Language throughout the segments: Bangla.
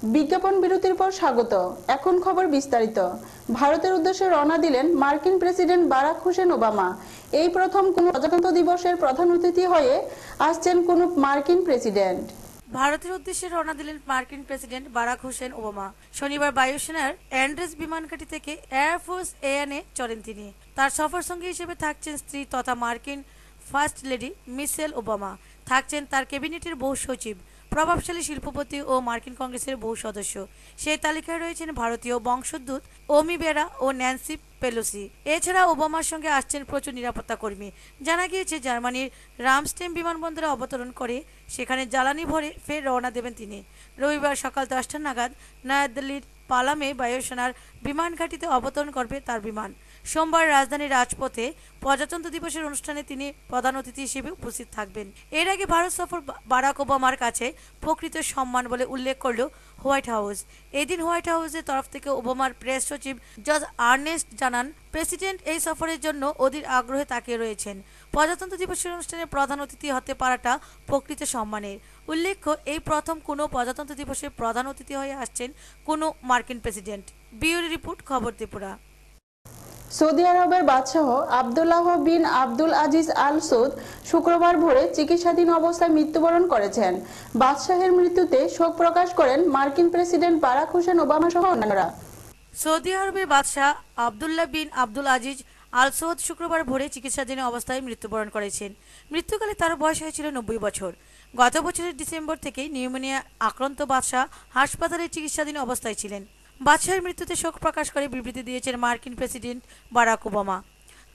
বিজ্ঞাপন বিরতির পর স্বাগত। এখন খবর বিস্তারিত। ভারতের উদ্দেশ্যে রওনা দিলেন মার্কিন প্রেসিডেন্ট বারাক হোসেন ওবামা। এই প্রথম কোন প্রজাতন্ত্র দিবসের প্রধান অতিথি হয়ে আসছেন কোন মার্কিন প্রেসিডেন্ট। ভারতের উদ্দেশ্যে রওনা দিলেন মার্কিন প্রেসিডেন্ট বারাক হোসেন ওবামা। শনিবার বায়ুসেনার অ্যান্ড্রেস বিমানঘাঁটি থেকে এয়ারফোর্স এএনে চড়েন তিনি। তার সফর সঙ্গী হিসেবে থাকছেন স্ত্রী তথা মার্কিন ফার্স্ট লেডি মিশেল ওবামা। থাকছেন তার ক্যাবিনেটের বহু সচিব, প্রভাবশালী শিল্পপতি ও মার্কিন কংগ্রেসের বহু সদস্য। সেই তালিকায় রয়েছেন ভারতীয় বংশোদ্ভূত ওমি বেরা ও ন্যান্সি পেলোসি। এছাড়া ওবামার সঙ্গে আসছেন প্রচুর নিরাপত্তা কর্মী। জানা গিয়েছে জার্মানির রামস্টেম বিমানবন্দরে অবতরণ করে সেখানে জ্বালানি ভরে ফের রওনা দেবেন তিনি। রবিবার সকাল 10টা নাগাদ নয়াদিল্লির পালামে বায়ুসেনার বিমানঘাঁটিতে অবতরণ করবে তার বিমান। সোমবার রাজধানীর রাজপথে প্রজাতন্ত্র দিবসের অনুষ্ঠানে তিনি প্রধান অতিথি হিসেবে উপস্থিত থাকবেন। এর আগে ভারত সফর বারাক ওবামার কাছে প্রকৃত সম্মান বলে উল্লেখ করল হোয়াইট হাউস। এদিন হোয়াইট হাউসের তরফ থেকে ওবামার প্রেস সচিব জর্জ আর্নেস্ট জানান, প্রেসিডেন্ট এই সফরের জন্য অধীর আগ্রহে তাকিয়ে রয়েছেন। প্রজাতন্ত্র দিবসের অনুষ্ঠানে প্রধান অতিথি হতে পারাটা প্রকৃত সম্মানের। উল্লেখ্য, এই প্রথম কোনো প্রজাতন্ত্র দিবসের প্রধান অতিথি হয়ে আসছেন কোনো মার্কিন প্রেসিডেন্ট। ব্যুরো রিপোর্ট, খবর ত্রিপুরা। সৌদি আরবের বাদশাহ আব্দুল্লাহ বিন আব্দুল আজিজ আল সৌদ শুক্রবার ভোরে চিকিৎসাধীন অবস্থায় মৃত্যুবরণ করেছেন। বাদশাহের মৃত্যুতে শোক প্রকাশ করেন মার্কিন প্রেসিডেন্ট বারাক হোসেন ওবামা সহ অন্যান্যরা। সৌদি আরবের বাদশাহ আব্দুল্লাহ বিন আব্দুল আজিজ আল সৌদ শুক্রবার ভোরে চিকিৎসাধীন অবস্থায় মৃত্যুবরণ করেছেন। মৃত্যুকালে তার বয়স হয়েছিল 90 বছর। গত বছরের ডিসেম্বর থেকেই নিউমোনিয়া আক্রান্ত বাদশাহ হাসপাতালে চিকিৎসাধীন অবস্থায় ছিলেন। বাদশাহের মৃত্যুতে শোক প্রকাশ করে বিবৃতি দিয়েছেন মার্কিন প্রেসিডেন্ট বারাক ওবামা।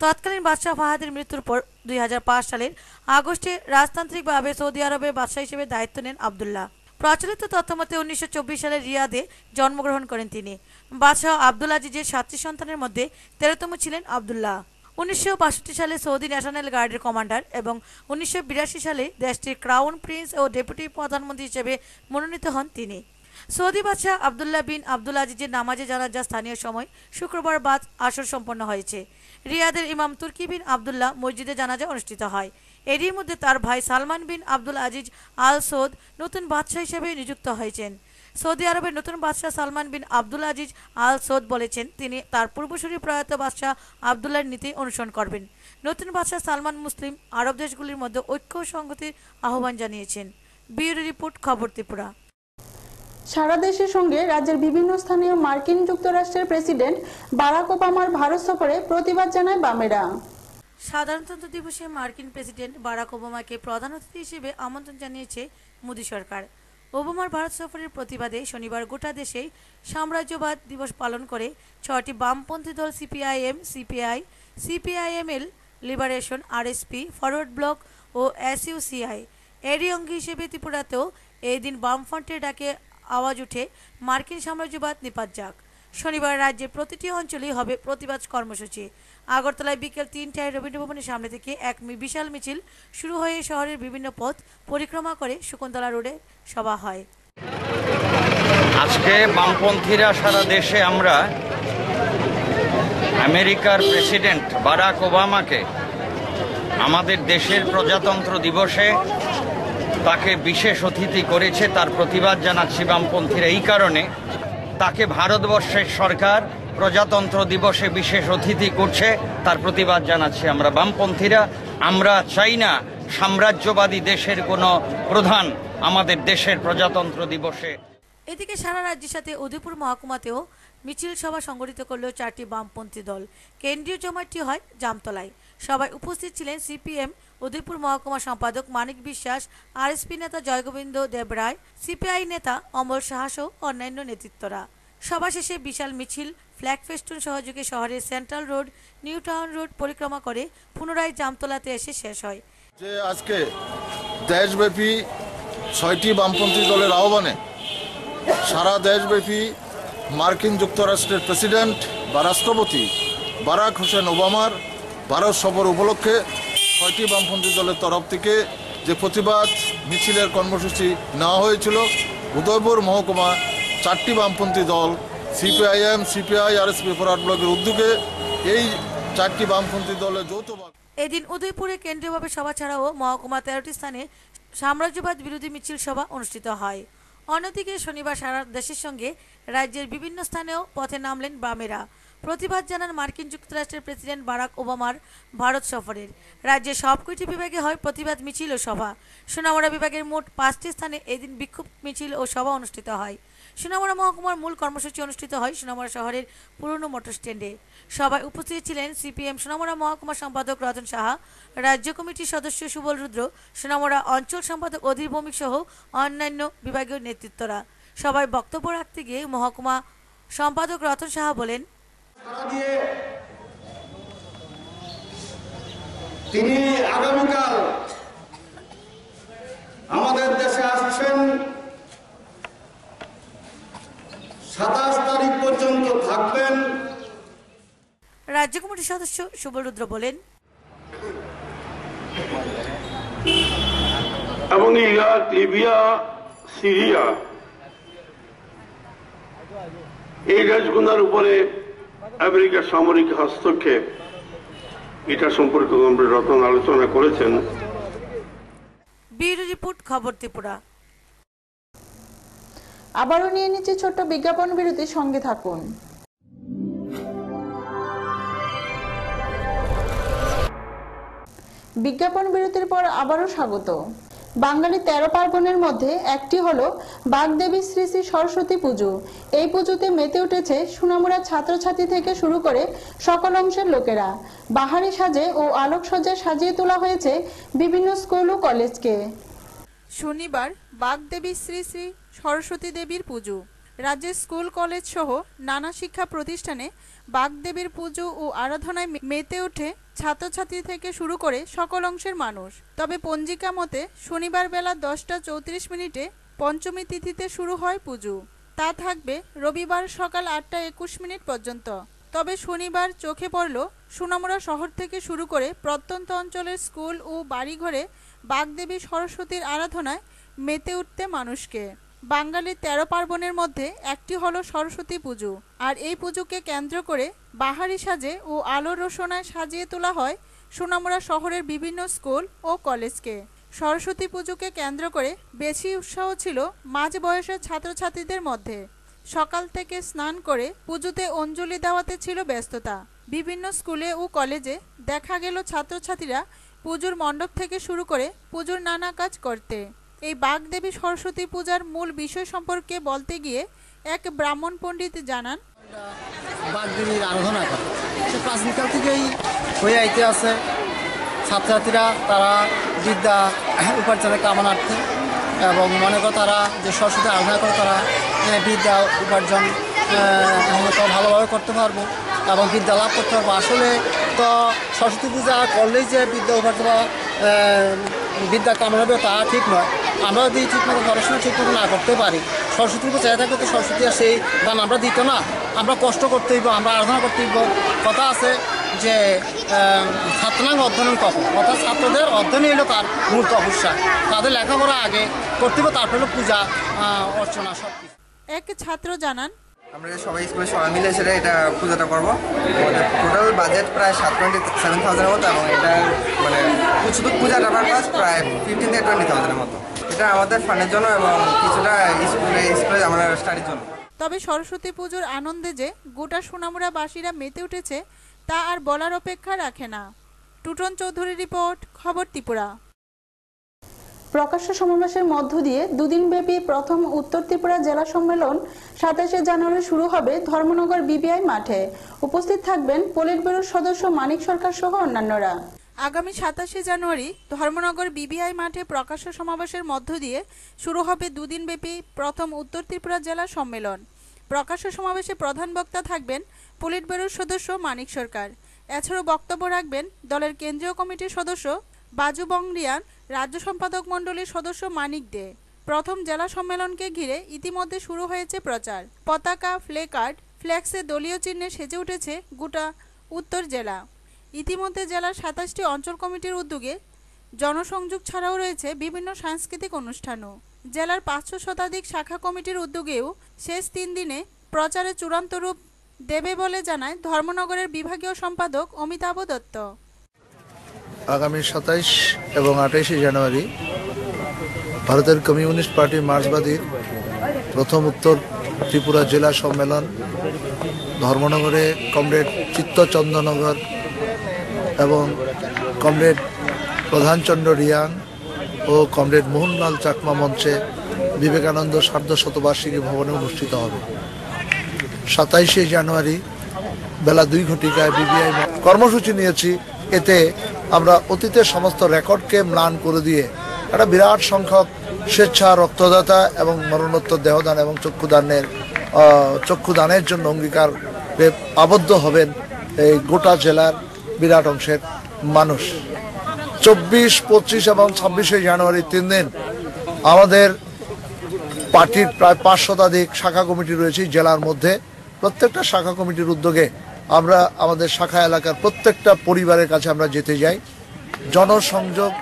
তৎকালীন বাদশাহ ফাহাদের মৃত্যুর পর 2005 সালের আগস্টে রাজতান্ত্রিকভাবে সৌদি আরবের বাদশাহ হিসেবে দায়িত্ব নেন আবদুল্লাহ। প্রচলিত তথ্যমতে 1924 সালে রিয়াদে জন্মগ্রহণ করেন তিনি। বাদশাহ আব্দুল আজিজের 7টি সন্তানের মধ্যে 13তম ছিলেন আবদুল্লাহ। 1962 সালে সৌদি ন্যাশনাল গার্ডের কমান্ডার এবং 1982 সালে দেশটির ক্রাউন প্রিন্স ও ডেপুটি প্রধানমন্ত্রী হিসেবে মনোনীত হন তিনি। সৌদি বাদশাহ আব্দুল্লাহ বিন আব্দুল আজিজের নামাজে জানাজা স্থানীয় সময় শুক্রবার বাদ আসর সম্পন্ন হয়েছে। রিয়াদের ইমাম তুর্কি বিন আবদুল্লাহ মসজিদে জানাজা অনুষ্ঠিত হয়। এরই মধ্যে তার ভাই সালমান বিন আব্দুল আজিজ আল সৌদ নতুন বাদশাহ হিসেবে নিযুক্ত হয়েছেন। সৌদি আরবের নতুন বাদশাহ সালমান বিন আব্দুল আজিজ আল সৌদ বলেছেন, তিনি তার পূর্বসূরি প্রয়াত বাদশাহ আবদুল্লাহর নীতি অনুসরণ করবেন। নতুন বাদশাহ সালমান মুসলিম আরব দেশগুলির মধ্যে ঐক্য ও সংহতির আহ্বান জানিয়েছেন। ব্যুরো রিপোর্ট, খবর ত্রিপুরা। সারা দেশের সঙ্গে রাজ্যের বিভিন্ন স্থানীয় মার্কিন যুক্তরাষ্ট্রের প্রেসিডেন্ট বারাক ওবামার ভারত সফরে প্রতিবাদ জানায় বামেরা। সাধারণতন্ত্র দিবসে মার্কিন প্রেসিডেন্ট বারাক ওবামাকে প্রধান অতিথি হিসেবে আমন্ত্রণ জানিয়েছে মোদী সরকার। ওবামার ভারত সফরের প্রতিবাদে শনিবার গোটা দেশেই সাম্রাজ্যবাদ দিবস পালন করে 6টি বামপন্থী দল CPIM, CPI, CPIML, liberation, RSP, forward bloc ও এসইউসিআই। এরই অঙ্গ হিসেবে ত্রিপুরাতেও এই দিন বামফ্রন্টের ডাকে আওয়াজ উঠে মার্কিন সাম্রাজ্যবাদ নিপাত যাক। শনিবার রাজ্যের প্রতিটি অঞ্চলেই হবে প্রতিবাদ কর্মসূচি। আগরতলায় বিকেল 3টায় রবীন্দ্র ভবনের সামনে থেকে এক বিশাল মিছিল শুরু হয়ে শহরের বিভিন্ন পথ পরিক্রমা করে শকুন্তলা রোডে সভা হয়। আজকে বামপন্থীরা সারা দেশে আমরা আমেরিকার প্রেসিডেন্ট বারাক ওবামাকে আমাদের দেশের প্রজাতন্ত্র দিবসে তাকে বিশেষ অতিথি করেছে, তার প্রতিবাদ জানাচ্ছি বামপন্থীরা। এই কারণে তাকে ভারতবর্ষের সরকার প্রজাতন্ত্র দিবসে বিশেষ অতিথি করছে, তার প্রতিবাদ জানাচ্ছি আমরা বামপন্থীরা। আমরা চাই না সাম্রাজ্যবাদী দেশের কোনো প্রধান আমাদের দেশের প্রজাতন্ত্র দিবসে। এদিকে সারা রাজ্যের সাথে উদয়পুর মহকুমাতেও মিছিল সভা সংগঠিত করল 4টি বামপন্থী দল। কেন্দ্রীয় জমায়েতটি হয় জামতলায়। সবাই উপস্থিত ছিলেন সিপিএম উদয়পুর মহকুমা সম্পাদক মানিক বিশ্বাস, আরএসপি নেতা জয়গোবিন্দ দেবরায়, সিপিআই নেতা অমল সাহা সহ অন্যান্য নেতৃত্বরা। সভা শেষে বিশাল মিছিল ফ্ল্যাগ ফেস্টুন সহযোগে শহরের central road, new town road পরিক্রমা করে পুনরায় জামতলাতে এসে শেষ হয়। যে আজকে দেশব্যাপী 6টি বামপন্থী দলের আহ্বানে সারা দেশব্যাপী মার্কিন যুক্তরাষ্ট্রের প্রেসিডেন্ট বা রাষ্ট্রপতি বারাক হোসেন ওবামার ভারত সফর উপলক্ষে 6টি বামপন্থী দলের তরফ থেকে যে প্রতিবাদ মিছিলের কর্মসূচি নেওয়া হয়েছিল, উদয়পুর মহকুমা 4টি বামপন্থী দল সিপিআইএম, সিপিআই, আরএসপি, ফরওয়ার্ড ব্লকের উদ্যোগে এই 4টি বামপন্থী দলের যৌথভাবে এদিন উদয়পুরে কেন্দ্রীয়ভাবে সভা ছাড়াও মহকুমা 13টি স্থানে সাম্রাজ্যবাদ বিরোধী মিছিল সভা অনুষ্ঠিত হয়। অন্যদিকে শনিবার সারা দেশের সঙ্গে রাজ্যের বিভিন্ন স্থানেও পথে নামলেন বামেরা। প্রতিবাদ জানান মার্কিন যুক্তরাষ্ট্রের প্রেসিডেন্ট বারাক ওবামার ভারত সফরের। রাজ্যের সবকটি বিভাগে হয় প্রতিবাদ মিছিল ও সভা। সোনামুড়া বিভাগের মোট 5টি স্থানে এদিন বিক্ষোভ মিছিল ও সভা অনুষ্ঠিত হয়। সোনামুড়া মহকুমার মূল কর্মসূচি অনুষ্ঠিত হয় সোনামুড়া শহরের পুরনো মোটর স্ট্যান্ডে। সভায় উপস্থিত ছিলেন সিপিএম সোনামুড়া মহকুমা সম্পাদক রতন সাহা, রাজ্য কমিটির সদস্য সুবল রুদ্র, সোনামুড়া অঞ্চল সম্পাদক অধীর ভৌমিক সহ অন্যান্য বিভাগীয় নেতৃত্বরা। সবাই বক্তব্য রাখতে গিয়ে মহকুমা সম্পাদক রতন সাহা বলেন, তিনি আগামীকাল আমাদের দেশে আসছেন, 27 তারিখ পর্যন্ত থাকবেন। রাজ্য কমিটির সদস্য সুবল রুদ্র বলেন, এবং ইরাক, লিবিয়া, সিরিয়া এই দেশগুলোর উপরে আমেরিকার সামরিক হস্তক্ষেপ, এটা সম্পর্কে রতন আলোচনা করেছেন। ব্যুরো রিপোর্ট, খবর ত্রিপুরা। আবারও নিয়ে নিচ্ছে ছোট্ট বিজ্ঞাপন বিরতির সঙ্গে থাকুন। বিজ্ঞাপন বিরতির পর আবারও স্বাগত। বাঙালি 13 পার্বণের মধ্যে একটি হলো বাগদেবী শ্রী শ্রী সরস্বতী পুজো। এই পুজোতে মেতে উঠেছে সোনামুড়া ছাত্রছাত্রী থেকে শুরু করে সকল অংশের লোকেরা। বাহারি সাজে ও আলোকসজ্জায় সাজিয়ে তোলা হয়েছে বিভিন্ন স্কুল ও কলেজকে। শনিবার বাগদেবী শ্রী শ্রী সরস্বতী দেবীর পুজো। রাজ্যের স্কুল কলেজ সহ নানা শিক্ষা প্রতিষ্ঠানে বাগদেবীর পুজো ও আরাধনায় মেতে ওঠে ছাত্রছাত্রী থেকে শুরু করে সকল অংশের মানুষ। তবে পঞ্জিকা মতে শনিবার বেলা 10:34 পঞ্চমী তিথিতে শুরু হয় পুজো। তা থাকবে রবিবার সকাল 8:21 পর্যন্ত। তবে শনিবার চোখে পড়ল সোনামুড়া শহর থেকে শুরু করে প্রত্যন্ত অঞ্চলের স্কুল ও বাড়িঘরে বাগদেবী সরস্বতীর আরাধনায় মেতে উঠতে মানুষকে। বাঙালির 13 পার্বণের মধ্যে একটি হলো সরস্বতী পুজো। আর এই পুজোকে কেন্দ্র করে বাহারি সাজে ও আলোর রোশনায় সাজিয়ে তোলা হয় সোনামুড়া শহরের বিভিন্ন স্কুল ও কলেজকে। সরস্বতী পুজোকে কেন্দ্র করে বেশি উৎসাহ ছিল মাঝ বয়সের ছাত্রছাত্রীদের মধ্যে। সকাল থেকে স্নান করে পুজোতে অঞ্জলি দেওয়াতে ছিল ব্যস্ততা। বিভিন্ন স্কুলে ও কলেজে দেখা গেল ছাত্রছাত্রীরা পুজোর মণ্ডপ থেকে শুরু করে পুজোর নানা কাজ করতে। এই বাগদেবী সরস্বতী পূজার মূল বিষয় সম্পর্কে বলতে গিয়ে এক ব্রাহ্মণ পণ্ডিত জানান, বাগদেবীর আরাধনা করে সে প্রাচীনকাল থেকেই হয়ে আইতে আছে। ছাত্রছাত্রীরা তারা বিদ্যা উপার্জনের কামনার্থে এবং মনে করে তারা যে সরস্বতী আরাধনা করে তারা বিদ্যা উপার্জন ভালোভাবে করতে পারবো এবং বিদ্যা লাভ করতে পারবো। আসলে তো সরস্বতী পূজা করলেই যে বিদ্যা উপার্জন বিদ্যা কামনা হবে তা ঠিক নয়। আমরা যদি ঠিকমতো পড়াশোনা ঠিকমতো না করতে পারি, সরস্বতীর উপর চাই থাকলে তো সরস্বতী আর সেই দান আমরা দিত না। আমরা কষ্ট করতে হইব, আমরা আরাধনা করতে হইব। কথা আছে যে ছাত্রাঙ্গ অধ্যয়ন কখন, অর্থাৎ ছাত্রদের অধ্যয়ন হইল তার মূল তপস্যা। তাদের লেখাপড়া আগে করতে হবে, তারপরে পূজা অর্চনা সব কিছু। এক ছাত্র জানান, আমরা সবাই স্কুলে সবাই মিলে সেটা এটা পূজাটা করবো। আমাদের টোটাল বাজেট প্রায় 7,27,000 মতো এবং এটা মানে শুধু পূজাটা পারপাস প্রায় 15 থেকে 20,000 মতো। এটা আমাদের ফান্ডের জন্য এবং কিছুটা স্কুলে আমরা স্টাডির জন্য। তবে সরস্বতী পুজোর আনন্দে যে গোটা সোনামুড়াবাসীরা মেতে উঠেছে তা আর বলার অপেক্ষা রাখে না। টুটন চৌধুরী রিপোর্ট, খবর ত্রিপুরা। প্রকাশ্য সমাবেশের মধ্য দিয়ে দুদিনব্যাপী প্রথম উত্তর ত্রিপুরা জেলা সম্মেলন 27 জানুয়ারি শুরু হবে ধর্মনগর বিবিআই মাঠে। উপস্থিত থাকবেন পলিট ব্যুরোর সদস্য মানিক সরকার সহ অন্যান্যরা। আগামী 27 জানুয়ারি ধর্মনগর বিবিআই মাঠে প্রকাশ্য সমাবেশের মধ্য দিয়ে শুরু হবে দুদিনব্যাপী প্রথম উত্তর ত্রিপুরা জেলা সম্মেলন। প্রকাশ্য সমাবেশে প্রধান বক্তা থাকবেন পলিট ব্যুরোর সদস্য মানিক সরকার। এছাড়াও বক্তব্য রাখবেন দলের কেন্দ্রীয় কমিটির সদস্য বাজু বংরিয়ান, রাজ্য সম্পাদক মণ্ডলীর সদস্য মানিক দে। প্রথম জেলা সম্মেলনকে ঘিরে ইতিমধ্যে শুরু হয়েছে প্রচার। পতাকা, প্লেকার্ড, ফ্ল্যাক্সে দলীয় চিহ্নে সেজে উঠেছে গোটা উত্তর জেলা। ইতিমধ্যে জেলার 27টি অঞ্চল কমিটির উদ্যোগে জনসংযোগ ছাড়াও রয়েছে বিভিন্ন সাংস্কৃতিক অনুষ্ঠানও। জেলার 500 শতাধিক শাখা কমিটির উদ্যোগেও শেষ 3 দিনে প্রচারে চূড়ান্ত রূপ দেবে বলে জানায় ধর্মনগরের বিভাগীয় সম্পাদক অমিতাভ দত্ত। আগামী 27 এবং 28 জানুয়ারি ভারতের কমিউনিস্ট পার্টি মার্ক্সবাদীর প্রথম উত্তর ত্রিপুরা জেলা সম্মেলন ধর্মনগরে কমরেড চিত্তচন্দ্রনগর এবং কমরেড প্রধানচন্দ্র রিয়াং ও কমরেড মোহনলাল চাকমা মঞ্চে বিবেকানন্দ সার্ধশতবার্ষিকী ভবনে অনুষ্ঠিত হবে। 27শে জানুয়ারি বেলা 2 ঘটিকায় বিবিআই কর্মসূচি নিয়েছি। এতে আমরা অতীতের সমস্ত রেকর্ডকে ম্লান করে দিয়ে একটা বিরাট সংখ্যক স্বেচ্ছা রক্তদাতা এবং মরণোত্তর দেহদান এবং চক্ষুদানের জন্য অঙ্গীকার আবদ্ধ হবেন এই গোটা জেলার বিরাট অংশের মানুষ। 24, 25 এবং 26শে জানুয়ারি 3 দিন আমাদের পার্টির প্রায় 5 শতাধিক শাখা কমিটি রয়েছে জেলার মধ্যে। প্রত্যেকটা শাখা কমিটির উদ্যোগে আমরা আমাদের শাখা এলাকার প্রত্যেকটা পরিবারের কাছে আমরা যেতে যাই। জনসংযোগ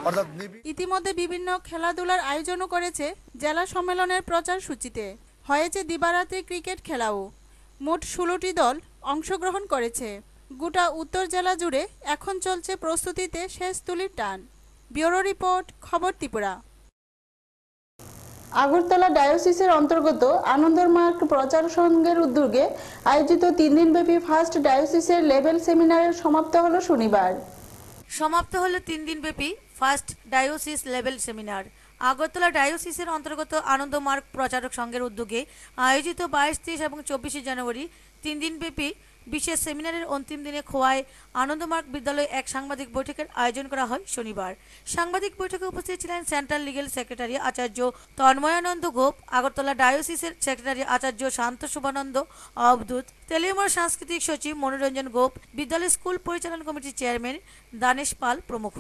অর্থাৎ ইতিমধ্যে বিভিন্ন খেলাধুলার আয়োজনও করেছে জেলা সম্মেলনের প্রচার সূচিতে। হয়েছে দিবারাত্রি ক্রিকেট খেলাও। মোট 16টি দল অংশগ্রহণ করেছে। গোটা উত্তর জেলা জুড়ে এখন চলছে প্রস্তুতিতে শেষ তুলির টান। ব্যুরো রিপোর্ট, খবর ত্রিপুরা। আগরতলা ডায়োসিসের অন্তর্গত আনন্দমার্গ প্রচার সংঘের উদ্যোগে আয়োজিত 3 দিনব্যাপী ফার্স্ট ডায়োসিসের লেভেল সেমিনারের সমাপ্ত হলো শনিবার। সমাপ্ত হলো 3 দিনব্যাপী first diocese level seminar. Agartala ডায়োসিসের অন্তর্গত আনন্দমার্গ প্রচারক সংঘের উদ্যোগে আয়োজিত 22, 23 এবং 24শে জানুয়ারি 3 দিনব্যাপী বিশেষ সেমিনারের অন্তিম দিনে খোয়ায় আনন্দমার্গ বিদ্যালয়ে এক সাংবাদিক বৈঠকের আয়োজন করা হয় শনিবার। সাংবাদিক বৈঠকে উপস্থিত ছিলেন সেন্ট্রাল লিগেল সেক্রেটারি আচার্য তন্ময়ানন্দ গোপ, আগরতলা ডায়োসিসের সেক্রেটারি আচার্য শান্ত শুভানন্দ অবধূত, তেলিয়ামুড় সাংস্কৃতিক সচিব মনোরঞ্জন গোপ, বিদ্যালয় স্কুল পরিচালনা কমিটির চেয়ারম্যান দানেশ পাল প্রমুখ।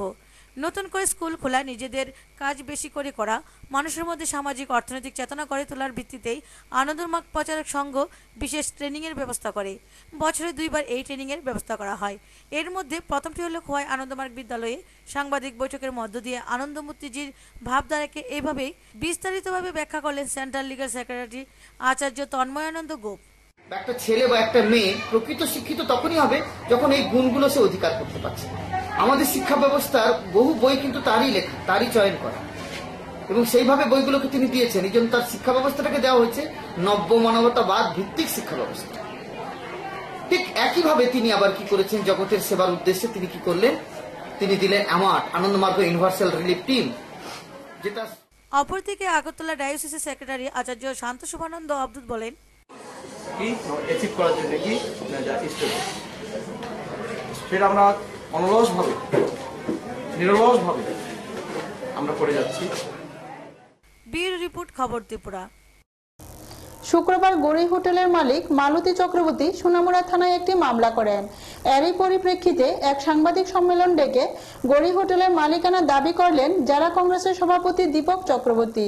নতুন করে স্কুল খোলা, নিজেদের কাজ বেশি করে করা, মানুষের মধ্যে সামাজিক অর্থনৈতিক চেতনা করে তোলার ভিত্তিতেই আনন্দমার্গ প্রচারক সংঘ বিশেষ ট্রেনিংয়ের ব্যবস্থা করে। বছরে 2 বার এই ট্রেনিংয়ের ব্যবস্থা করা হয়। এর মধ্যে প্রথমটি হলো খোয়াই আনন্দমার্গ বিদ্যালয়ে সাংবাদিক বৈঠকের মধ্য দিয়ে আনন্দমূর্তিজির ভাবধারাকে এইভাবেই বিস্তারিতভাবে ব্যাখ্যা করলেন সেন্ট্রাল লিগাল সেক্রেটারি আচার্য তন্ময়ানন্দ গোপ। একটা ছেলে বা একটা মেয়ে প্রকৃত শিক্ষিত তখনই হবে যখন এই গুণগুলো সে অধিকার করতে পারছে। আমাদের শিক্ষা ব্যবস্থার বহু বই কিন্তু তারই লেখা, তারই চয়ন করা, এবং সেইভাবে বইগুলোকে তিনি দিয়েছেন। এই জন্য তার শিক্ষা ব্যবস্থাটাকে দেওয়া হয়েছে নব্য মানবতাবাদ ভিত্তিক শিক্ষা ব্যবস্থা। ঠিক একইভাবে তিনি আবার কি করেছেন, জগতের সেবার উদ্দেশ্যে তিনি কি করলেন, তিনি দিলেন অ্যামার্ট, আনন্দমার্গ ইউনিভার্সাল রিলিফ টিম, যেটা। অপরদিকে আগরতলা ডায়োসিসের সেক্রেটারি আচার্য শান্ত শুভানন্দ অবধূত বলেন, অ্যাচিভ করার জন্য কি সেটা আমরা অনলসভাবে নিরলসভাবে আমরা করে যাচ্ছি। ব্যুরো রিপোর্ট, খবর ত্রিপুরা। শুক্রবার গড়ি হোটেলের মালিক মালতী চক্রবর্তী সোনামুড়া থানায় একটি মামলা করেন। এরই পরিপ্রেক্ষিতে এক সাংবাদিক সম্মেলন ডেকে গড়ি হোটেলের মালিকানা দাবি করলেন জেলা কংগ্রেসের সভাপতি দীপক চক্রবর্তী।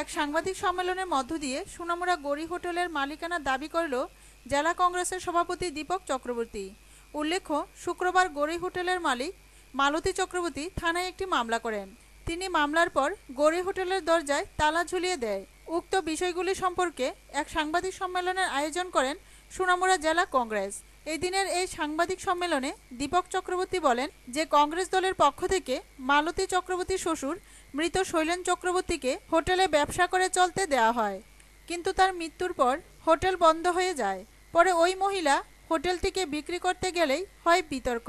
এক সাংবাদিক সম্মেলনের মধ্য দিয়ে সোনামুড়া গড়ি হোটেলের মালিকানা দাবি করল জেলা কংগ্রেসের সভাপতি দীপক চক্রবর্তী। উল্লেখ্য, শুক্রবার গড়ি হোটেলের মালিক মালতী চক্রবর্তী থানায় একটি মামলা করেন। তিনি মামলার পর গড়ি হোটেলের দরজায় তালা ঝুলিয়ে দেয়। উক্ত বিষয়গুলি সম্পর্কে এক সাংবাদিক সম্মেলনের আয়োজন করেন সোনামুড়া জেলা কংগ্রেস। এই দিনের এই সাংবাদিক সম্মেলনে দীপক চক্রবর্তী বলেন যে কংগ্রেস দলের পক্ষ থেকে মালতী চক্রবর্তীর শ্বশুর মৃত শৈলেন চক্রবর্তীকে হোটেলে ব্যবসা করে চলতে দেওয়া হয়, কিন্তু তার মৃত্যুর পর হোটেল বন্ধ হয়ে যায়। পরে ওই মহিলা হোটেলটিকে বিক্রি করতে গেলেই হয় বিতর্ক।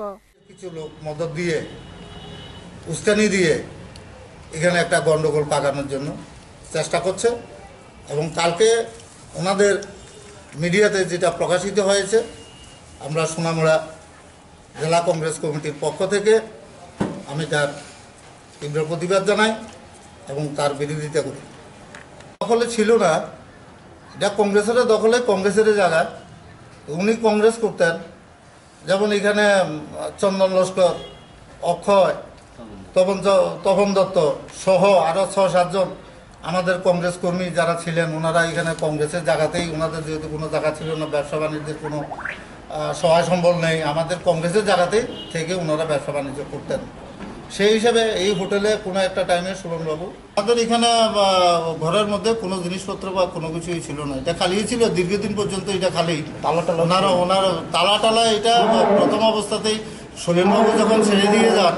কিছু লোক মদত দিয়ে উস্কানি দিয়ে এখানে একটা গন্ডগোল পাকানোর জন্য চেষ্টা করছে, এবং কালকে ওনাদের মিডিয়াতে যেটা প্রকাশিত হয়েছে, আমরা সোনামুড়া জেলা কংগ্রেস কমিটির পক্ষ থেকে আমি তার তীব্র প্রতিবাদ জানাই এবং তার বিরোধিতা করি। দখলে ছিল না, এটা কংগ্রেসের দখলে, কংগ্রেসের জায়গা। উনি কংগ্রেস করতেন, যেমন এখানে চন্দন লস্কর, অক্ষয়, তপন দত্ত সহ আরও 6-7 জন আমাদের কংগ্রেস কর্মী যারা ছিলেন, ওনারা এখানে কংগ্রেসের জায়গাতেই, ওনাদের যেহেতু কোনো জায়গা ছিল না, ব্যবসা বাণিজ্যের কোনো সহায় সম্বল নেই, আমাদের কংগ্রেসের জায়গাতেই থেকে ওনারা ব্যবসা বাণিজ্য করতেন। সেই হিসাবে এই হোটেলে কোনো একটা টাইমে সুরনবাবু আমাদের এখানে ঘরের মধ্যে কোনো জিনিসপত্র বা কোনো কিছুই ছিল না, এটা খালি ছিল দীর্ঘদিন পর্যন্ত। এটা খালি ওনার তালা এটা প্রথম অবস্থাতেই শৈলেনবাবু যখন ছেড়ে দিয়ে যান,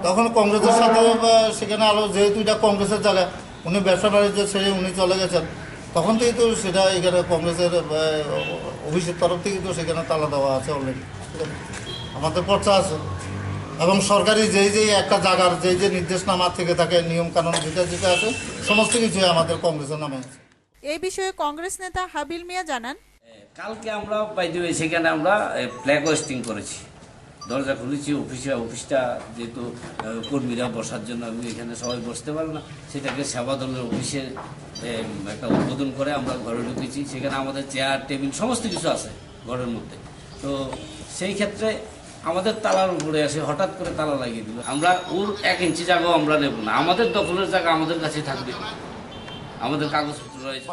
তখন কংগ্রেসের সাথে সেখানে আলো, যেহেতু এটা কংগ্রেসের জায়গা, উনি ব্যবসা বাণিজ্য ছেড়ে উনি চলে গেছেন, তখন থেকে তো সেটা এখানে কংগ্রেসের অফিসের তরফ থেকে তো সেখানে তালা দেওয়া আছে অলরেডি, আমাদের পর্চা আছে। এবং সরকারি যেই একটা জায়গার যে নির্দেশনামা থেকে থাকে, নিয়ম কানুন যেটা আছে, সমস্ত কিছু আমাদের কংগ্রেসের নামে আছে। এই বিষয়ে কংগ্রেস নেতা হাবিল মিয়া জানান, কালকে আমরা সেখানে আমরা ফ্ল্যাগ হোয়েস্টিং করেছি, দরজা খুলেছি অফিসটা যেহেতু কর্মীরা বসার জন্য এখানে সবাই বসতে পারে না, সেটাকে সেবা দলের অফিসে একটা উদ্বোধন করে আমরা ঘরে ঢুকেছি। সেখানে আমাদের চেয়ার টেবিল সমস্ত কিছু আছে ঘরের মধ্যে। তো সেই ক্ষেত্রে আমাদের তালার উপরে আসে হঠাৎ করে তালা লাগিয়ে দিল। আমরা ওর 1 ইঞ্চি জায়গাও আমরা নেব না, আমাদের দখলের জায়গা আমাদের কাছে থাকবে, আমাদের কাগজপত্র রয়েছে।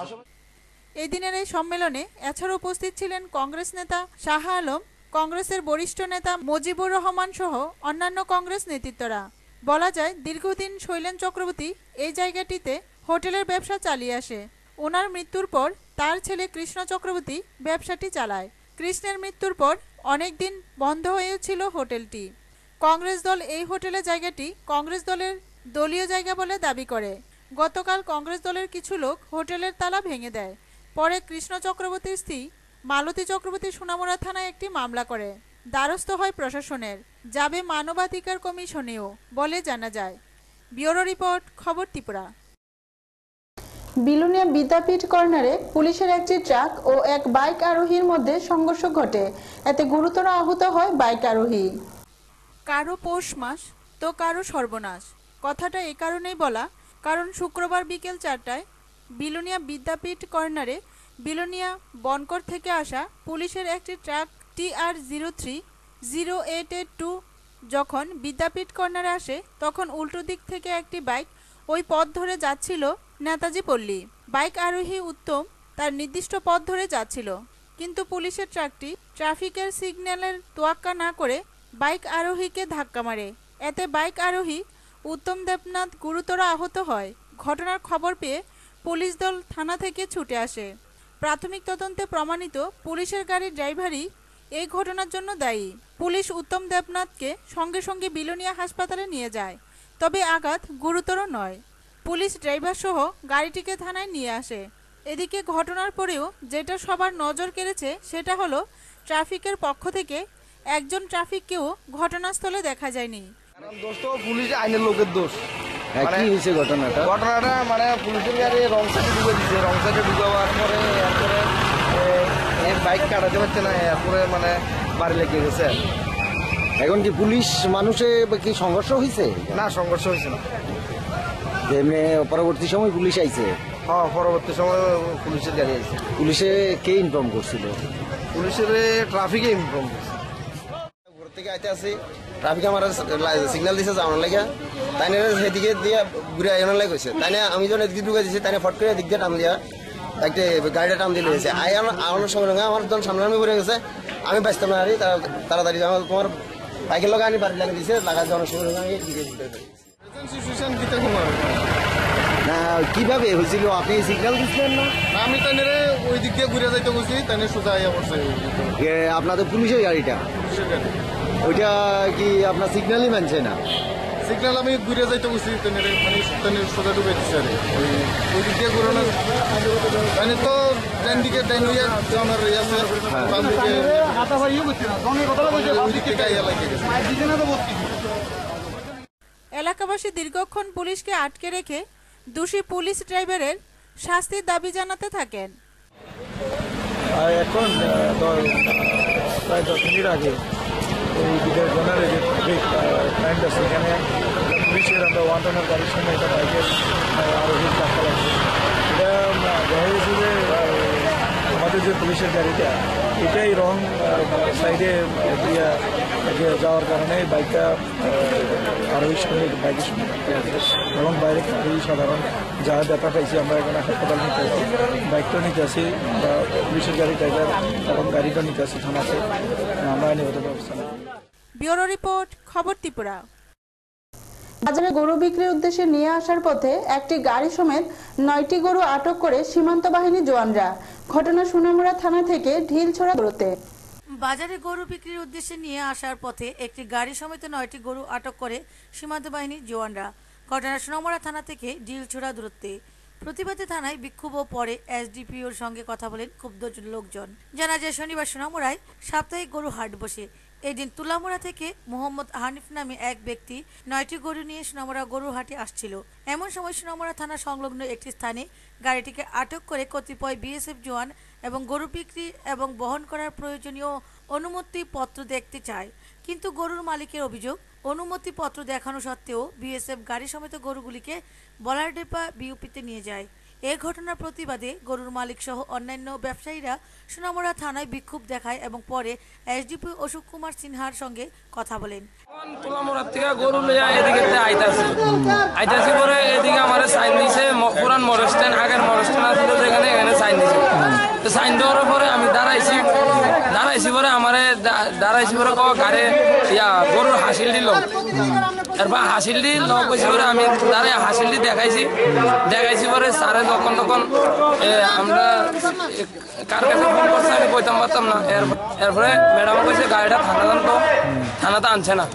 এই দিনের এই সম্মেলনে এছাড়া উপস্থিত ছিলেন কংগ্রেস নেতা শাহ আলম, কংগ্রেসের বরিষ্ঠ নেতা মুজিবুর রহমান সহ অন্যান্য কংগ্রেস নেতৃত্বরা। বলা যায় দীর্ঘদিন শৈলেন চক্রবর্তী এই জায়গাটিতে হোটেলের ব্যবসা চালিয়ে আসে। ওনার মৃত্যুর পর তার ছেলে কৃষ্ণ চক্রবর্তী ব্যবসাটি চালায়। কৃষ্ণের মৃত্যুর পর অনেক দিন বন্ধ হয়েছিল হোটেলটি। কংগ্রেস দল এই হোটেলের জায়গাটি কংগ্রেস দলের দলীয় জায়গা বলে দাবি করে। গতকাল কংগ্রেস দলের কিছু লোক হোটেলের তালা ভেঙে দেয়। পরে কৃষ্ণ চক্রবর্তীর স্ত্রী মালতী চক্রবর্তী সোনামুড়া থানায় একটি মামলা করে। দ্বারস্থ হয় প্রশাসনের, যাবে মানবাধিকার কমিশনেও বলে জানা যায়। ব্যুরো রিপোর্ট, খবর ত্রিপুরা। বিলোনিয়া বিদ্যাপীঠ কর্নারে পুলিশের একটি ট্রাক ও এক বাইক আরোহীর মধ্যে সংঘর্ষ ঘটে, এতে গুরুতর আহত হয় বাইক আরোহী। কারো পৌষ মাস তো কারো সর্বনাশ, কথাটা এ কারণেই বলা কারণ শুক্রবার বিকেল 4টায় বিলোনিয়া বিদ্যাপীঠ কর্নারে বিলোনিয়া বনকর থেকে আসা পুলিশের একটি ট্রাক TR03-0882 যখন বিদ্যাপীঠ কর্নারে আসে তখন উল্টো দিক থেকে একটি বাইক ওই পথ ধরে যাচ্ছিল নেতাজি পল্লী। বাইক আরোহী উত্তম তার নির্দিষ্ট পথ ধরে যাচ্ছিল, কিন্তু পুলিশের ট্রাকটি ট্রাফিকের সিগন্যালের তোয়াক্কা না করে বাইক আরোহীকে ধাক্কা মারে। এতে বাইক আরোহী উত্তম দেবনাথ গুরুতর আহত হয়। ঘটনার খবর পেয়ে পুলিশ দল থানা থেকে ছুটে আসে। প্রাথমিক তদন্তে প্রমাণিত পুলিশের গাড়ির ড্রাইভারই এই ঘটনার জন্য দায়ী। পুলিশ উত্তম দেবনাথকে সঙ্গে সঙ্গে বিলোনিয়া হাসপাতালে নিয়ে যায়, তবে আঘাত গুরুতর নয়। পুলিশ ড্রাইভার সহ গাড়িটিকে থানায় নিয়ে আসে। এদিকে ঘটনার পরেও যেটা সবার নজর কেড়েছে সেটা হলো ট্রাফিকের পক্ষ থেকে একজন ট্রাফিককেও ঘটনাস্থলে দেখা যায়নি। দোষ তো পুলিশ আইনের লোকের দোষ। কি হয়েছে ঘটনাটা? ঘটনাটা মানে পুলিশের গাড়ি রং সাইডে ঢুকে দিচ্ছে, রং সাইডে ঢুকাবার পরে এরপরে বাইক কাটাতে পারছে না, এরপরে মানে বাড়ি লেগে গেছে। এখন কি পুলিশ মানুষে কি সংঘর্ষ হয়েছে? না, সংঘর্ষ হয়েছে না। এমনি পরবর্তী সময় পুলিশ আইছে? হ্যাঁ, পরবর্তী সময় পুলিশের গাড়ি আইছে। পুলিশে কে ইনফর্ম করছিল? পুলিশের ট্রাফিকে ইনফর্ম করছে। ঘর থেকে আইতে আসি, ট্রাফিক আমার সিগন্যাল দিছে যাওয়ার লাগে, তাই সেদিকে দিয়ে ঘুরে আইনের লাগে গেছে। তাই আমি যখন এদিকে ঢুকে দিয়েছি, তাই ফট করে এদিক দিয়ে টান দিয়া একটা গাড়িটা টান দিয়ে লেগেছে। আমার সঙ্গে সঙ্গে আমার যখন সামনে পড়ে গেছে, আমি বাঁচতাম না। তাড়াতাড়ি তোমার বাইকের লোক আনি বাড়ি লাগিয়ে দিয়েছে, লাগা যাওয়ার সঙ্গে সঙ্গে আমি এদিকে না। কিভাবে হয়েছিল? আপনি সিগন্যাল দিচ্ছিলেন না? আমি তাই ওই দিক দিয়ে ঘুরে যাইতে বলছি, তাই সোজা আইয়া পড়ছে। আপনাদের পুলিশের গাড়িটা ওইটা কি আপনার সিগন্যালই মানছে না? সিগন্যাল আমি ঘুরে যাইতে বলছি, মানে সোজা ডুবে দিচ্ছে। ওই দিক দিয়ে ঘুরানো মানে তো ডান দিকে ডান হইয়া আমার আছে, বাম দিকে এলাকাবাসী দীর্ঘক্ষণ পুলিশকে আটকে রেখে দোষী পুলিশ ড্রাইভারের শাস্তির দাবি জানাতে থাকেন। এখন প্রায় 10 মিনিট আগে ওই বিদ্যার কর্নারে যে ক্লায়েন্ট আছে, এখানে পুলিশের আমরা 1 টনের গাড়ির সঙ্গে এটা বাইকের আরোহীর ধাক্কা লাগছে। এটা দেখা গেছে যে আমাদের যে পুলিশের গাড়িটা এটাই রং সাইডে দিয়ে যাওয়ার কারণে বাইকটা আরোহীর সঙ্গে বাইকের সঙ্গে এবং বাইরে আরোহী সাধারণ যা ব্যথা পাইছি আমরা এখানে হাসপাতাল নিতে আসি, বাইকটা নিতে আসি বা পুলিশের গাড়ি ড্রাইভার এবং গাড়িটা নিতে আসি থানাতে, আমরা আইনগত ব্যবস্থা নেব। ব্যুরো রিপোর্ট, খবর ত্রিপুরা। বাজারে গরু বিক্রির উদ্দেশ্যে নিয়ে আসার পথে একটি গাড়ি সমেত 9টি গরু আটক করে সীমান্ত বাহিনী জওয়ানরা। ঘটনা সোনামুড়া থানা থেকে ঢিলছড়া দূরত্বে। বাজারে গরু বিক্রির উদ্দেশ্যে নিয়ে আসার পথে একটি গাড়ি সমেত 9টি গরু আটক করে সীমান্ত বাহিনীর জওয়ানরা। ঘটনা সোনামুড়া থানা থেকে ঢিলছড়া দূরত্বে। প্রতিবাদে থানায় বিক্ষোভও পরে এসডিপিওর সঙ্গে কথা বলেন ক্ষুব্ধ লোকজন। জানা যায় শনিবার সোনামুড়ায় সাপ্তাহিক গরু হাট বসে। এদিন তুলামুড়া থেকে মোহাম্মদ হানিফ নামে এক ব্যক্তি 9টি গরু নিয়ে সোনামুড়া গরুর হাটে আসছিল। এমন সময় সোনামুড়া থানা সংলগ্ন একটি স্থানে গাড়িটিকে আটক করে কতিপয় বিএসএফ জওয়ান এবং গরু বিক্রি এবং বহন করার প্রয়োজনীয় অনুমতিপত্র দেখতে চায়, কিন্তু গরুর মালিকের অভিযোগ অনুমতিপত্র দেখানো সত্ত্বেও বিএসএফ গাড়ি সমেত গরুগুলিকে বলারডেপা বিউপিতে নিয়ে যায়। এই ঘটনার প্রতিবাদে গরুর মালিক সহ অন্যান্য ব্যবসায়ীরা সোনামুড়া থানায় বিক্ষোভ দেখায় এবং পরে এসডিপি অশোক কুমার সিনহার সঙ্গে কথা বলেন। তুলামুড়ার থেকে গরু লইয়া এদিকে আইতাছি পরে এদিকে আমার সাইন দিছে পুরান মোটর স্ট্যান্ড, আগের মোটর স্ট্যান্ড আছিল যেখানে, এখানে সাইন দিছে। তো সাইন দেওয়ার পরে আমি দাঁড়াইছি পরে আমার দাঁড়াইছি পরে গাড়ি গরুর হাসিলটি লোক, এরপর হাসিলটি লোক হয়েছে পরে আমি দাঁড়াই হাসিলটি দেখাইছি পরে স্যারে তখন আমরা কার কাছে ফোন করছে আমি কইতাম পারতাম না। এরপরে ম্যাডাম কইছে গাড়িটা থানাতে আনছে না।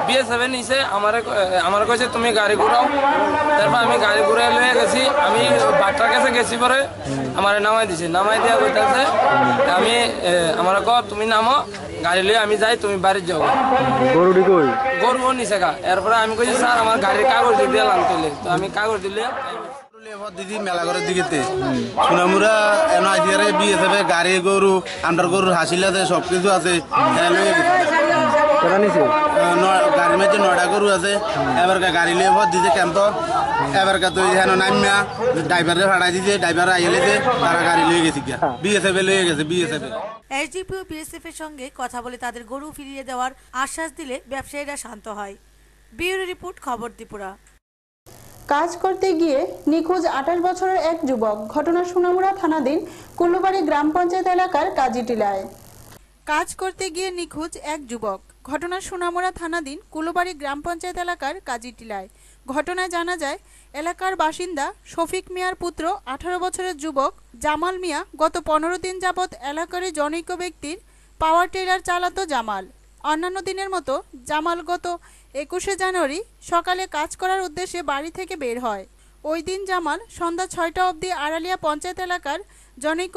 বিএসএফ নিচে আমার কইছে তুমি গাড়ি ঘুরাও। তারপর আমি গাড়ি ঘুরে লয়ে গেছি, আমি বাট্টার কাছে গেছি পরে আমার নামাই দিছে, নামাই দিয়া কইতাছে আমি আমার তুমি নামো গাড়ি লয়ে আমি যাই, তুমি বাড়ি যাও। গরু নিচে গা। এরপরে আমি কইছি স্যার আমার গাড়ির কাগজ দিয়ে আনতে, তো আমি কাগজ দিলে দিদি মেলাঘরের দিকে সোনামুড়া এনআইসিআরে বিএসএফ গাড়ি গরু আন্ডার গরুর হাসিলাতে সবকিছু আছে। গাড়ির মধ্যে 9টা গরু আছে। এবার গাড়ি লিয়ে দিছে ক্যাম্প, এবার তো হেন নামিয়া ড্রাইভারে ভাড়াই দিছে, ড্রাইভার আইলে যে তারা গাড়ি লিয়ে গেছে, বিএসএফ লিয়ে গেছে। এসডিপিও বিএসএফ এর সঙ্গে কথা বলে তাদের গরু ফিরিয়ে দেওয়ার আশ্বাস দিলে ব্যবসায়ীরা শান্ত হয়। ব্যুরো রিপোর্ট, খবর ত্রিপুরা। কাজ করতে গিয়ে নিখোঁজ 28 বছরের এক যুবক। ঘটনা সোনামুড়া থানাধীন কুল্লুবাড়ি গ্রাম পঞ্চায়েত এলাকার কাজীটিলায়। কাজ করতে গিয়ে নিখোঁজ এক যুবক। ঘটনা সোনামুড়া থানাধীন কুল্লুবাড়ি গ্রাম পঞ্চায়েত এলাকার কাজীটিলায়। ঘটনায় জানা যায় এলাকার বাসিন্দা শফিক মিয়ার পুত্র 18 বছরের যুবক জামাল মিয়া গত 15 দিন যাবৎ এলাকার জনৈক ব্যক্তির পাওয়ার টেলার চালাতো জামাল। অন্যান্য দিনের মতো জামাল গত 21শে জানুয়ারি সকালে কাজ করার উদ্দেশ্যে বাড়ি থেকে বের হয়। ওই দিন জামাল সন্ধ্যা 6টা অবধি আড়ালিয়া পঞ্চায়েত এলাকার জনৈক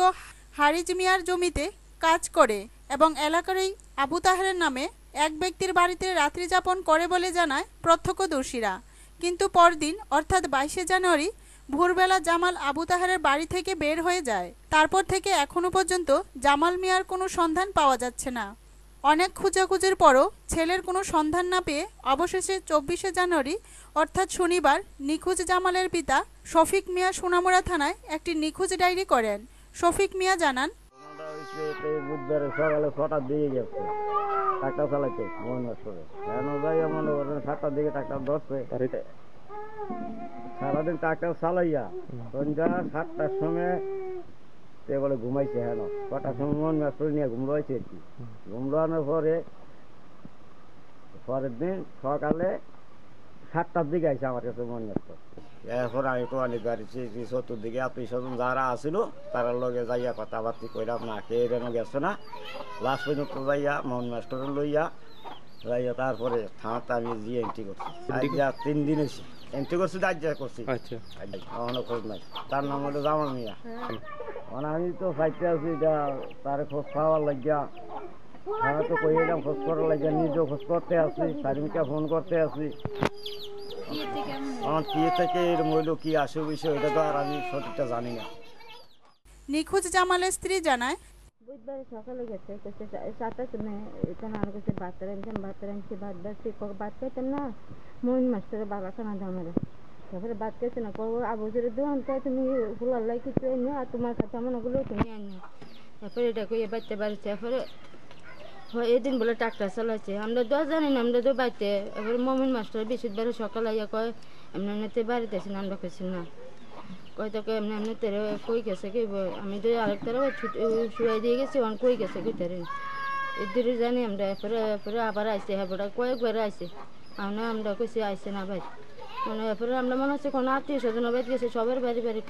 হারিজ মিয়ার জমিতে কাজ করে এবং এলাকারই আবু তাহেরের নামে এক ব্যক্তির বাড়িতে রাত্রি যাপন করে বলে জানায় প্রত্যক্ষদর্শীরা। কিন্তু পরদিন অর্থাৎ 22শে জানুয়ারি ভোরবেলা জামাল আবু তাহেরের বাড়ি থেকে বের হয়ে যায়। তারপর থেকে এখনো পর্যন্ত জামাল মিয়ার কোনো সন্ধান পাওয়া যাচ্ছে না। অনেক খোঁজাখুঁজির পরও ছেলের কোনো সন্ধান না পেয়ে অবশেষে 24শে জানুয়ারি অর্থাৎ শনিবার নিখোঁজ জামালের পিতা শফিক মিয়া সোনামুড়া থানায় একটি নিখোঁজ ডায়েরি করেন। শফিক মিয়া জানান, বুধবার সকালে 6টার দিকে গেছে ট্রাক্টর চালাইতে মহিনাসপুরে। মনে করেন 7টার দিকে ট্রাক্টর ধরছে, সারাদিন ট্রাক্টর চালাইয়া সন্ধ্যা 7টার সময় বলে ঘুমাইছে। হেন কটার সময় মহিনাসপুরে নিয়ে ঘুমড়াইছে আর কি। ঘুমড়ানোর পরের দিন সকালে 7টার দিকে আইসে আমার কাছে মহিনাসপুর। এখন আমি তো অনেক গাড়ি চতুর্দিকে আত্মীয় স্বজন যারা আসিল তারা লগে যাইয়া কথাবার্তি কইলাম না, কে যেন গেছে না। লাস্ট পর্যন্ত যাইয়া মোহন মাস্টার লইয়া যাইয়া তারপরে থানাতে আমি গিয়ে এন্ট্রি করছি। 3 দিন এসে এন্ট্রি করছি, দাজ্জা করছি, এখনো খোঁজ নাই। তার নাম হলো জামাল মিয়া। মানে আমি তো চাইতে আছি তার খোঁজ পাওয়ার লাগিয়া থানা তো কই এলাম খোঁজ করার লাগিয়া, নিজেও খোঁজ করতে আসি, সারিমকে ফোন করতে আসি। আমার বিয়ে থেকে এর মূল্য কি আসে বিষয় এটা তো আর আমি সঠিকটা জানি না। নিখোঁজ জামালের স্ত্রী জানায়, বুধবার সকালে গেছে 7টার সময় এখানে আমার কাছে ভাত রাঁধছি ভাত খাইতাম না। মোহন মাস্টারের বাবা খানা দামারে তারপরে ভাত খাইছে না, আবুজের দোকান তো তুমি ফুলার লাই কিছু এনে আর তোমার কাছে আমার ওগুলো তুমি আনি। তারপরে এটা কই বাড়িতে বাড়িতে তারপরে এদিন বলে ট্রাক্টর চালাইছে। আমরা তো জানি না, আমরা তো বাড়িতে। এবার মোহন মাস্টার বৃহস্পতিবার সকালে আইয়া কয় এমনি এমনিতে বাড়িতে আছি না, আমরা কেছি না কয় তো এমনি এমনি তেরে কই গেছে কি। আমি তো আরেকটারও শুয়াই দিয়ে গেছি, ওখানে কই গেছে কি তারে এদিকে জানি আমরা। এরপরে আবার আইসে হ্যাঁ কয়েকবার আইসে আমরা কইছি আইসে না ভাই। মানে এরপরে আমরা মনে হচ্ছে কোনো আত্মীয় স্বজন বাড়ি গেছে, সবার বাড়ি বাড়ি